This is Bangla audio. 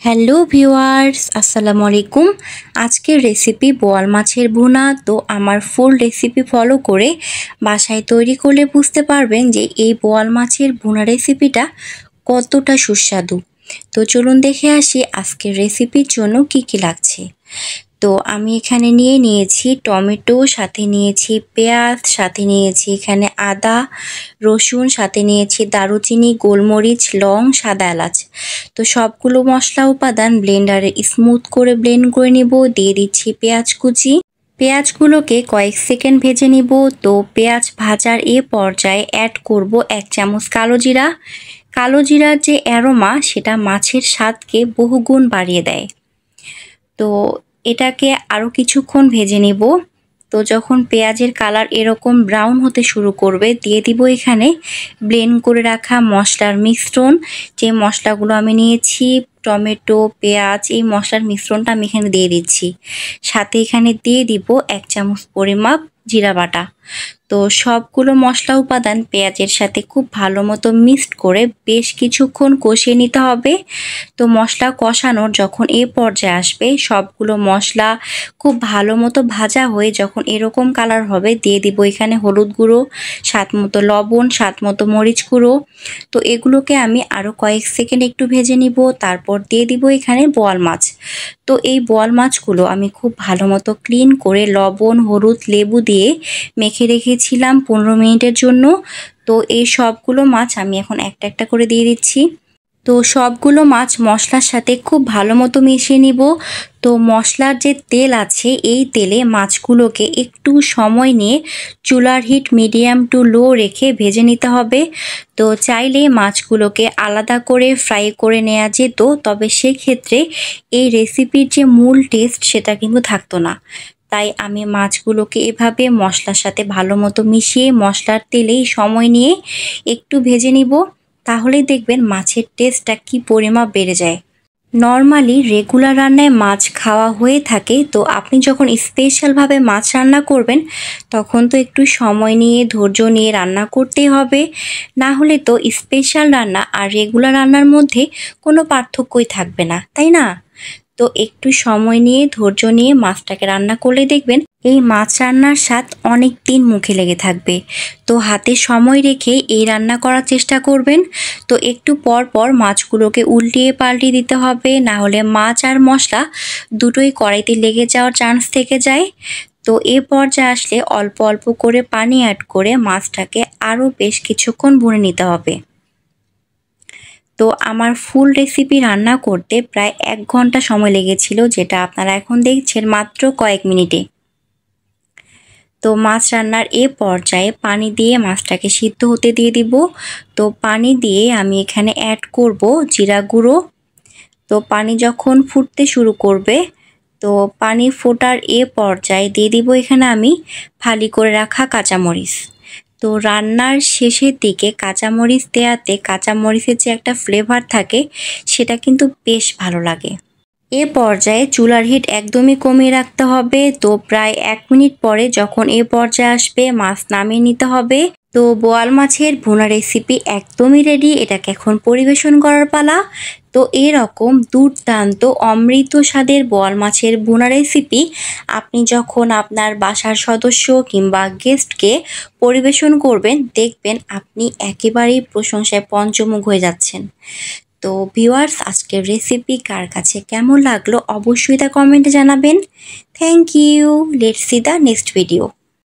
হ্যালো ভিউয়ার্স, আসসালামু আলাইকুম। আজকের রেসিপি বোয়াল মাছের ভুনা। তো আমার ফুল রেসিপি ফলো করে বাসায় তৈরি করলে বুঝতে পারবেন যে এই বোয়াল মাছের ভুনা রেসিপিটা কতটা সুস্বাদু। তো চলুন দেখে আসি আজকের রেসিপির জন্য কি কি লাগছে। তো আমি এখানে নিয়েছি টমেটো, সাথে নিয়েছি পেঁয়াজ, সাথে নিয়েছি এখানে আদা, রসুন, সাথে নিয়েছি দারুচিনি, গোলমরিচ, লং, সাদা এলাচ। তো সবগুলো মশলা উপাদান ব্লেন্ডারে স্মুথ করে ব্লেন্ড করে নিব। দিয়ে দিচ্ছি পেঁয়াজ কুচি। পেঁয়াজগুলোকে কয়েক সেকেন্ড ভেজে নিব। তো পেঁয়াজ ভাজার এ পর্যায়ে অ্যাড করব 1 চামচ কালো জিরা। কালো জিরার যে অ্যারোমা সেটা মাছের স্বাদকে বহুগুণ বাড়িয়ে দেয়। তো এটাকে আরও কিছুক্ষণ ভেজে নিব। তো যখন পেঁয়াজের কালার এরকম ব্রাউন হতে শুরু করবে, দিয়ে দিব এখানে ব্লেন্ড করে রাখা মশলার মিশ্রণ। যে মশলাগুলো আমি নিয়েছি, টমেটো, পেঁয়াজ, এই মশলার মিশ্রণটা আমি এখানে দিয়ে দিচ্ছি। সাথে এখানে দিয়ে দিব 1 চামচ পরিমাপ জিরা বাটা। তো সবগুলো মশলা উপাদান পেঁয়াজের সাথে খুব ভালো মতো মিক্সড করে বেশ কিছুক্ষণ কষিয়ে নিতে হবে। তো মশলা কষানোর যখন এ পর্যায়ে আসবে, সবগুলো মশলা খুব ভালো মতো ভাজা হয়ে যখন এরকম কালার হবে, দিয়ে দিব এখানে হলুদ গুঁড়ো, স্বাদ মতো লবণ, স্বাদ মতো মরিচ গুঁড়ো। তো এগুলোকে আমি আরও কয়েক সেকেন্ড একটু ভেজে নিব। তারপর দিয়ে দিব এখানে বোয়াল মাছ। তো এই বোয়াল মাছগুলো আমি খুব ভালো মতো ক্লিন করে লবণ, হলুদ, লেবু দিয়ে মেখে রেখেছিলাম 15 মিনিটের জন্য। তো এই সবগুলো মাছ আমি এখন একটা একটা করে দিয়ে দিচ্ছি। তো সবগুলো মাছ মশলার সাথে খুব ভালো মতো মিশিয়ে নিব। তো মশলার যে তেল আছে, এই তেলে মাছগুলোকে একটু সময় নিয়ে চুলার হিট মিডিয়াম টু লো রেখে ভেজে নিতে হবে। তো চাইলে মাছগুলোকে আলাদা করে ফ্রাই করে নেওয়া যেত, তবে সেক্ষেত্রে এই রেসিপির যে মূল টেস্ট সেটা কিন্তু থাকতো না। তাই আমি মাছগুলোকে এভাবে মশলার সাথে ভালো মতো মিশিয়ে মশলার তেলেই সময় নিয়ে একটু ভেজে নিব। তাহলেই দেখবেন মাছের টেস্টটা কি পরিমাপ বেড়ে যায়। নর্মালি রেগুলার রান্নায় মাছ খাওয়া হয়ে থাকে, তো আপনি যখন স্পেশালভাবে মাছ রান্না করবেন তখন তো একটু সময় নিয়ে ধৈর্য নিয়ে রান্না করতেই হবে। না হলে তো স্পেশাল রান্না আর রেগুলার রান্নার মধ্যে কোনো পার্থক্যই থাকবে না, তাই না? তো একটু সময় নিয়ে ধৈর্য নিয়ে মাছটাকে রান্না করলে দেখবেন এই মাছ রান্নার স্বাদ অনেক দিন মুখে লেগে থাকবে। তো হাতে সময় রেখে এই রান্না করার চেষ্টা করবেন। তো একটু পর পর মাছগুলোকে উল্টিয়ে পাল্টিয়ে দিতে হবে, না হলে মাছ আর মশলা দুটোই কড়াইতে লেগে যাওয়ার চান্স থেকে যায়। তো এ পর্যায়ে আসলে অল্প অল্প করে পানি অ্যাড করে মাছটাকে আরও বেশ কিছুক্ষণ ভুনে নিতে হবে। তো আমার ফুল রেসিপি রান্না করতে প্রায় 1 ঘন্টা সময় লেগেছিল, যেটা আপনারা এখন দেখছেন মাত্র কয়েক মিনিটে। তো মাছ রান্নার এ পর্যায়ে পানি দিয়ে মাছটাকে সিদ্ধ হতে দিয়ে দিব। তো পানি দিয়ে আমি এখানে অ্যাড করব জিরা গুঁড়ো। তো পানি যখন ফুটতে শুরু করবে, তো পানি ফোটার এ পর্যায়ে দিয়ে দিব এখানে আমি ফালি করে রাখা কাঁচামরিচ। তো রান্নার শেষের দিকে কাঁচামরিচ দেওয়াতে কাঁচামরিচের যে একটা ফ্লেভার থাকে সেটা কিন্তু বেশ ভালো লাগে। এ পর্যায়ে চুলার হিট একদমই কমিয়ে রাখতে হবে। তো প্রায় 1 মিনিট পরে যখন এ পর্যায়ে আসবে, মাছ নামিয়ে নিতে হবে। তো বোয়াল মাছের ভুনা রেসিপি একদমই রেডি। এটাকে এখন পরিবেশন করার পালা। তো এরকম দুর্দান্ত অমৃত স্বাদের বোয়াল মাছের ভুনা রেসিপি আপনি যখন আপনার বাসার সদস্য কিংবা গেস্টকে পরিবেশন করবেন, দেখবেন আপনি একেবারেই প্রশংসায় পঞ্চমুখ হয়ে যাচ্ছেন। তো ভিউয়ার্স, আজকের রেসিপি কার কাছে কেমন লাগলো অবশ্যই তা কমেন্টে জানাবেন। Thank you. Let's see the next video.